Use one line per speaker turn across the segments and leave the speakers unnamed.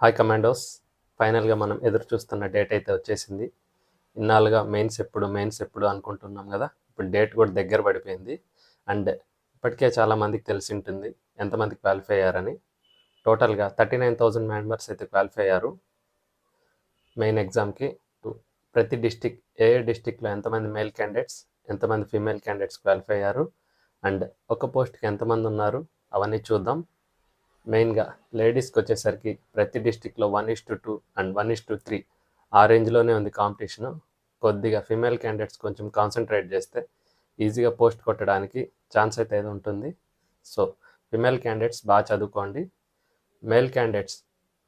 Hi commandos, ఫైనల్గా మనం ఎదురు చూస్తున్న డేట్ అయితే వచ్చేసింది. ఇన్నాళ్ళుగా మెయిన్స్ ఎప్పుడు అనుకుంటున్నాం కదా. ఇప్పుడు డేట్ కూడా దగ్గర పడిపోయింది. అండ్ ఇప్పటికే చాలామందికి తెలిసి ఉంటుంది ఎంతమంది క్వాలిఫై అయ్యారని. టోటల్గా 39,000 మెంబర్స్ అయితే క్వాలిఫై అయ్యారు మెయిన్ ఎగ్జామ్కి. ప్రతి డిస్టిక్, ఏ డిస్టిక్లో ఎంతమంది మేల్ క్యాండిడేట్స్, ఎంతమంది ఫీమేల్ క్యాండిడేట్స్ క్వాలిఫై అయ్యారు, అండ్ ఒక పోస్ట్కి ఎంతమంది ఉన్నారు అవన్నీ చూద్దాం. మెయిన్గా లేడీస్కి వచ్చేసరికి ప్రతి డిస్టిక్లో 1:2 అండ్ 1:3 ఆ రేంజ్లోనే ఉంది కాంపిటీషను. కొద్దిగా ఫీమేల్ క్యాండిడేట్స్ కొంచెం కాన్సన్ట్రేట్ చేస్తే ఈజీగా పోస్ట్ కొట్టడానికి ఛాన్స్ అయితే ఉంటుంది. సో ఫీమేల్ క్యాండిడేట్స్ బాగా చదువుకోండి. మేల్ క్యాండిడేట్స్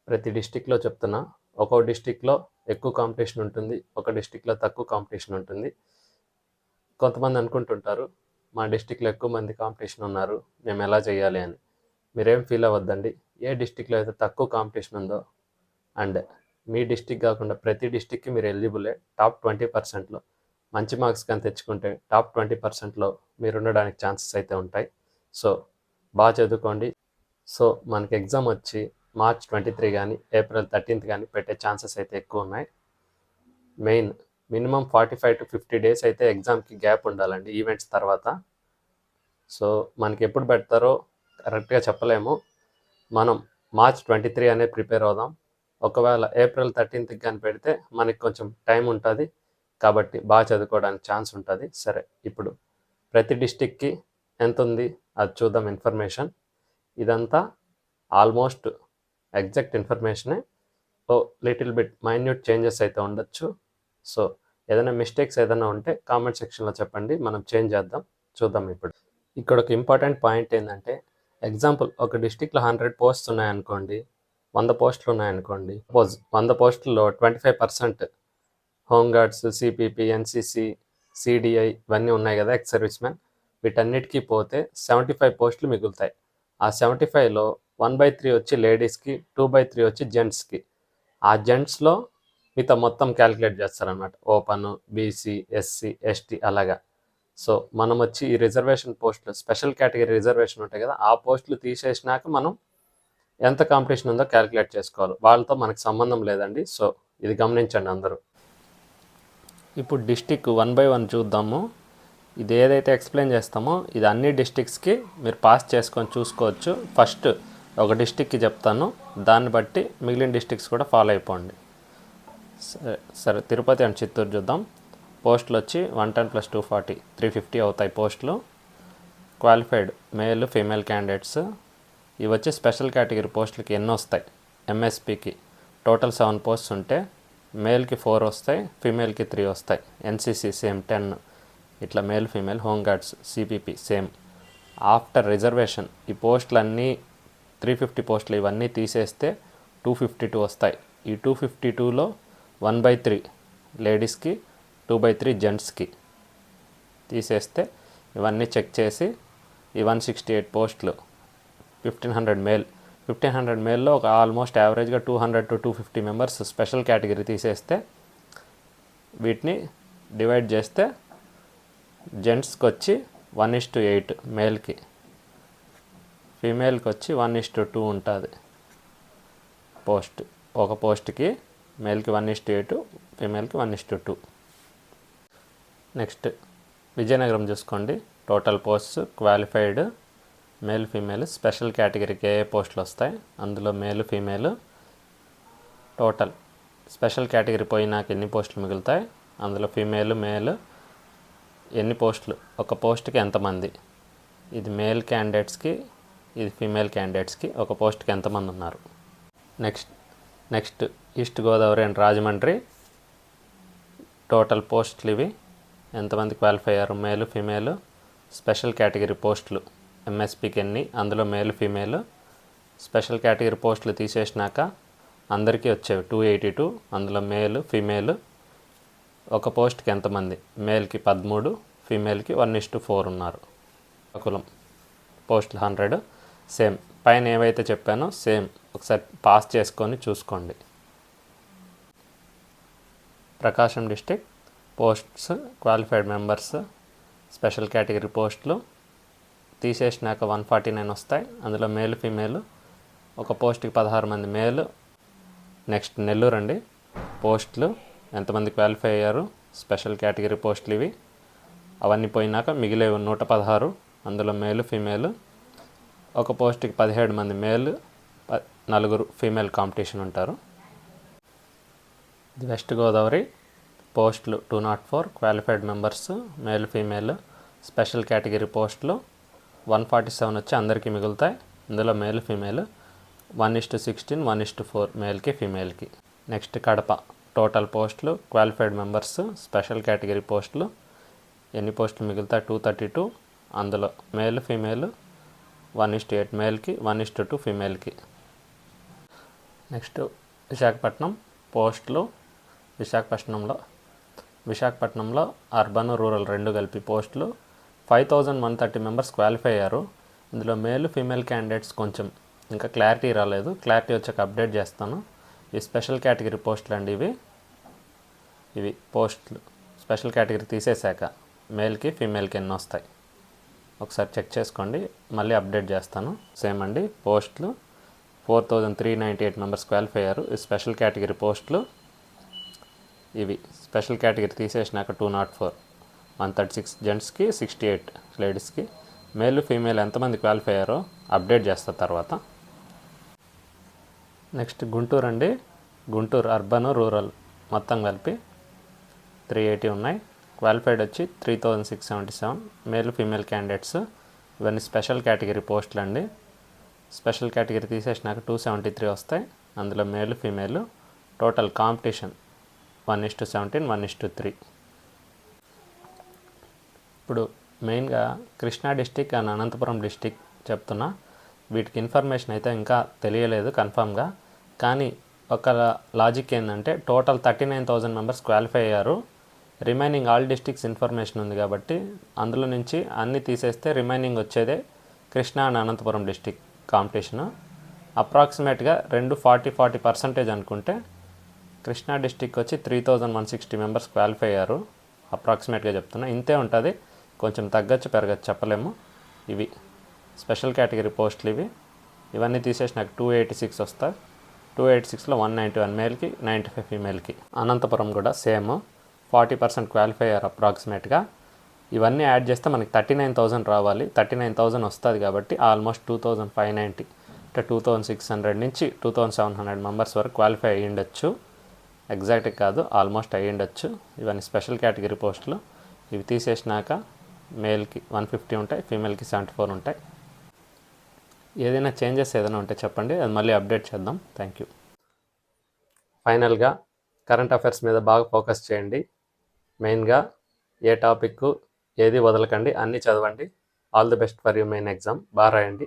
ప్రతి డిస్టిక్లో చెప్తున్నా, ఒక్కో డిస్టిక్లో ఎక్కువ కాంపిటీషన్ ఉంటుంది, ఒక డిస్టిక్లో తక్కువ కాంపిటీషన్ ఉంటుంది. కొంతమంది అనుకుంటుంటారు మా డిస్టిక్లో ఎక్కువ మంది కాంపిటీషన్ ఉన్నారు, మేము ఎలా చేయాలి అని. మీరేం ఫీల్ అవ్వద్దండి. ఏ డిస్టిక్లో అయితే తక్కువ కాంపిటీషన్ ఉందో, అండ్ మీ డిస్టిక్ కాకుండా ప్రతి డిస్టిక్కి మీరు ఎలిజిబులే. టాప్ 20%లో మంచి మార్క్స్ కానీ తెచ్చుకుంటే టాప్ 20%లో మీరు ఉండడానికి ఛాన్సెస్ అయితే ఉంటాయి. సో బాగా చదువుకోండి. సో మనకి ఎగ్జామ్ వచ్చి March 23 కానీ April 13 కానీ పెట్టే ఛాన్సెస్ అయితే ఎక్కువ ఉన్నాయి. మినిమం 45 to 50 డేస్ అయితే ఎగ్జామ్కి గ్యాప్ ఉండాలండి ఈవెంట్స్ తర్వాత. సో మనకి ఎప్పుడు పెడతారో కరెక్ట్గా చెప్పలేము. మనం March 23 అనే ప్రిపేర్ అవుదాం. ఒకవేళ April 13 కానీ పెడితే మనకి కొంచెం టైం ఉంటుంది కాబట్టి బాగా చదువుకోవడానికి ఛాన్స్ ఉంటుంది. సరే, ఇప్పుడు ప్రతి డిస్టిక్కి ఎంత ఉంది అది చూద్దాం ఇన్ఫర్మేషన్. ఇదంతా ఆల్మోస్ట్ ఎగ్జాక్ట్ ఇన్ఫర్మేషనే. లిటిల్ బిట్ మైన్యూట్ చేంజెస్ అయితే ఉండొచ్చు. సో ఏదైనా మిస్టేక్స్ ఏదైనా ఉంటే కామెంట్ సెక్షన్లో చెప్పండి, మనం చేంజ్ చేద్దాం. చూద్దాం. ఇప్పుడు ఇక్కడ ఒక ఇంపార్టెంట్ పాయింట్ ఏంటంటే, ఎగ్జాంపుల్ ఒక డిస్టిక్లో 100 పోస్ట్స్ ఉన్నాయనుకోండి, 100 పోస్టులు ఉన్నాయనుకోండి. సపోజ్ 100 పోస్టుల్లో 25% హోంగార్డ్స్, సిపిపి, ఎన్సిసి, సిడిఐ ఇవన్నీ ఉన్నాయి కదా, ఎక్స్ సర్వీస్ మ్యాన్. వీటన్నిటికీ పోతే 75 పోస్టులు మిగులుతాయి. ఆ 75లో 1/3 వచ్చి లేడీస్కి, 2/3 వచ్చి జెంట్స్కి. ఆ జెంట్స్లో మిగతా మొత్తం క్యాలిక్యులేట్ చేస్తారనమాట. ఓపెన్, బీసీ, ఎస్సీ, ఎస్టీ అలాగా. సో మనం వచ్చి ఈ రిజర్వేషన్ పోస్టులు, స్పెషల్ కేటగిరీ రిజర్వేషన్ ఉంటాయి కదా, ఆ పోస్టులు తీసేసినాక మనం ఎంత కాంపిటీషన్ ఉందో క్యాలిక్యులేట్ చేసుకోవాలి. వాళ్ళతో మనకు సంబంధం లేదండి. సో ఇది గమనించండి అందరూ. ఇప్పుడు డిస్టిక్ 1 by 1 చూద్దాము. ఇది ఏదైతే ఎక్స్ప్లెయిన్ చేస్తామో ఇది అన్ని డిస్టిక్స్కి మీరు పాస్ చేసుకొని చూసుకోవచ్చు. ఫస్ట్ ఒక డిస్టిక్కి చెప్తాను, దాన్ని బట్టి మిగిలిన డిస్టిక్స్ కూడా ఫాలో అయిపోండి. సరే, తిరుపతి అండ్ చిత్తూరు చూద్దాం. పోస్టులు వచ్చి 110 + 240 350 అవుతాయి పోస్టులు. Qualified male, female candidates. ఇవి వచ్చి స్పెషల్ కేటగిరీ పోస్టులకి ఎన్ని వస్తాయి? ఎంఎస్పికి టోటల్ 7 పోస్ట్స్ ఉంటే మేల్కి 4 వస్తాయి, ఫీమేల్కి 3 వస్తాయి. NCC same 10. ఇట్లా male, female. Home guards, CPP same. After reservation ఈ పోస్టులన్నీ 350 పోస్టులు ఇవన్నీ తీసేస్తే 252 వస్తాయి. ఈ 252లో 1/3 లేడీస్కి, 2/3 జెంట్స్కి తీసేస్తే ఇవన్నీ చెక్ చేసి ఈ 168 పోస్టులు 1500 మేల్. 1500 మేల్లో ఒక ఆల్మోస్ట్ యావరేజ్గా 200 to 250 మెంబర్స్ స్పెషల్ కేటగిరీ తీసేస్తే వీటిని డివైడ్ చేస్తే జెంట్స్కి వచ్చి 1:8 మేల్కి, ఫీమేల్కి వచ్చి 1:2 ఉంటుంది పోస్ట్. ఒక పోస్ట్కి మేల్కి 1:8, ఫీమేల్కి 1:2. నెక్స్ట్ విజయనగరం చూసుకోండి. Total posts qualified male, female. Special కేటగిరీకి ఏ పోస్టులు వస్తాయి, అందులో మేలు, ఫీమేల్. టోటల్ స్పెషల్ కేటగిరీ పోయినాక ఎన్ని పోస్టులు మిగులుతాయి, అందులో ఫీమేల్, మేల్ ఎన్ని పోస్టులు, ఒక పోస్ట్కి ఎంతమంది. ఇది మేల్ క్యాండిడేట్స్కి, ఇది ఫీమేల్ క్యాండిడేట్స్కి. ఒక పోస్ట్కి ఎంతమంది ఉన్నారు. Next east Godavari and Rajahmundry total పోస్టులు ఇవి. ఎంతమంది క్వాలిఫై అయ్యారు, మేలు, ఫీమేల్. స్పెషల్ కేటగిరీ పోస్టులు ఎంఎస్పికి ఎన్ని, అందులో మేలు, ఫీమేల్. స్పెషల్ కేటగిరీ పోస్టులు తీసేసినాక అందరికీ వచ్చేవి 282, అందులో మేలు, ఫీమేల్. ఒక పోస్ట్కి ఎంతమంది, మేల్కి 13, ఫీమేల్కి 1:4 ఉన్నారు. కులం పోస్టులు 100 సేమ్. పైన ఏవైతే చెప్పానో సేమ్ ఒకసారి పాస్ చేసుకొని చూసుకోండి. Prakasam district posts qualified members special category పోస్టులు తీసేసినాక 149 వస్తాయి, అందులో మేలు, ఫీమేల్. ఒక పోస్ట్కి 16 మంది మేలు, నెక్స్ట్ నెల్లూరు అండి. పోస్టులు ఎంతమంది క్వాలిఫై అయ్యారు, స్పెషల్ కేటగిరీ పోస్టులు ఇవి. అవన్నీ పోయినాక మిగిలేవి 116, అందులో మేలు ఫీమేలు. ఒక పోస్ట్కి 17 మంది మేలు, 4 ఫీమేల్ కాంపిటీషన్ ఉంటారు. ఇది వెస్ట్ గోదావరి. పోస్టులు 204 qualified members male female. Special category పోస్టులు 147 వచ్చి అందరికీ మిగులుతాయి. ఇందులో మేల్ ఫీమేల్ 1:16, 1:4 మేల్కి ఫీమేల్కి. నెక్స్ట్ కడప. టోటల్ పోస్టులు క్వాలిఫైడ్ మెంబర్స్ స్పెషల్ కేటగిరీ పోస్టులు ఎన్ని పోస్టులు మిగులుతాయి? 232. అందులో మేల్ ఫీమేల్ 1:8 మేల్కి, 1:2 ఫీమేల్కి. నెక్స్ట్ విశాఖపట్నం. పోస్టులు విశాఖపట్నంలో అర్బన్, రూరల్ 2 కలిపి పోస్టులు 5130 మెంబర్స్ క్వాలిఫై అయ్యారు. ఇందులో మేల్ ఫీమేల్ క్యాండిడేట్స్ కొంచెం ఇంకా క్లారిటీ రాలేదు. క్లారిటీ వచ్చాక అప్డేట్ చేస్తాను. ఈ స్పెషల్ కేటగిరీ పోస్టులు అండి. ఇవి పోస్టులు స్పెషల్ కేటగిరీ తీసేశాక మేల్కి ఫీమేల్కి ఎన్ని వస్తాయి ఒకసారి చెక్ చేసుకోండి, మళ్ళీ అప్డేట్ చేస్తాను. సేమ్ అండి. పోస్టులు 4398 మెంబర్స్ క్వాలిఫై అయ్యారు. ఈ స్పెషల్ కేటగిరీ పోస్టులు ఇవి. స్పెషల్ కేటగిరీ తీసేసినాక 204, 136 జెంట్స్కి, 68 లేడీస్కి. మేల్ ఫీమేల్ ఎంతమంది క్వాలిఫై అయ్యారో అప్డేట్ చేస్తా తర్వాత. నెక్స్ట్ గుంటూరు అండి. గుంటూరు అర్బన్, రూరల్ మొత్తం కలిపి 380 ఉన్నాయి. క్వాలిఫైడ్ వచ్చి 3677 మేల్ ఫీమేల్ క్యాండిడేట్స్. ఇవన్నీ స్పెషల్ కేటగిరీ పోస్టులు అండి. స్పెషల్ కేటగిరీ తీసేసినాక 273 వస్తాయి. అందులో మేల్ ఫీమేల్. Total competition 1:17, 1:3. ఇప్పుడు మెయిన్గా Krishna district and Anantapuram district చెప్తున్నా. వీటికి ఇన్ఫర్మేషన్ అయితే ఇంకా తెలియలేదు కన్ఫామ్గా. కానీ ఒక లాజిక్ ఏంటంటే టోటల్ 39,000 మెంబర్స్ క్వాలిఫై అయ్యారు. రిమైనింగ్ ఆల్ డిస్టిక్స్ ఇన్ఫర్మేషన్ ఉంది కాబట్టి అందులో నుంచి అన్నీ తీసేస్తే రిమైనింగ్ వచ్చేదే Krishna and Anantapuram district competition. అప్రాక్సిమేట్గా 40% అనుకుంటే కృష్ణా డిస్టిక్ వచ్చి 3160 మెంబర్స్ క్వాలిఫై అయ్యారు. అప్రాక్సిమేట్గా చెప్తున్నా. ఇంతే ఉంటుంది, కొంచెం తగ్గచ్చు పెరగచ్చు చెప్పలేము. ఇవి స్పెషల్ కేటగిరీ పోస్టులు ఇవి. ఇవన్నీ తీసేసి నాకు 286 వస్తాయి. 286లో 191 మేల్కి, 95 ఫీమేల్కి. అనంతపురం కూడా సేమ్ 40% క్వాలిఫై అయ్యారు అప్రాక్సిమేట్గా. ఇవన్నీ యాడ్ చేస్తే మనకి 39,000 రావాలి. 39,000 వస్తుంది కాబట్టి ఆల్మోస్ట్ 2,590 అంటే 2,600 నుంచి 2,700 మెంబర్స్ వరకు క్వాలిఫై అయ్యి ఉండొచ్చు. ఎగ్జాక్ట్గా కాదు, ఆల్మోస్ట్ అయ్యి ఉండొచ్చు. ఇవన్నీ స్పెషల్ కేటగిరీ పోస్టులు. ఇవి తీసేసినాక మేల్కి 150 ఉంటాయి, ఫీమేల్కి 74 ఉంటాయి. ఏదైనా చేంజెస్ ఏదైనా ఉంటే చెప్పండి, అది మళ్ళీ అప్డేట్ చేద్దాం. Thank you. ఫైనల్గా కరెంట్ అఫైర్స్ మీద బాగా ఫోకస్ చేయండి. మెయిన్గా ఏ టాపిక్ ఏది వదలకండి, అన్నీ చదవండి. All the best for you main exam. బాగా రాయండి.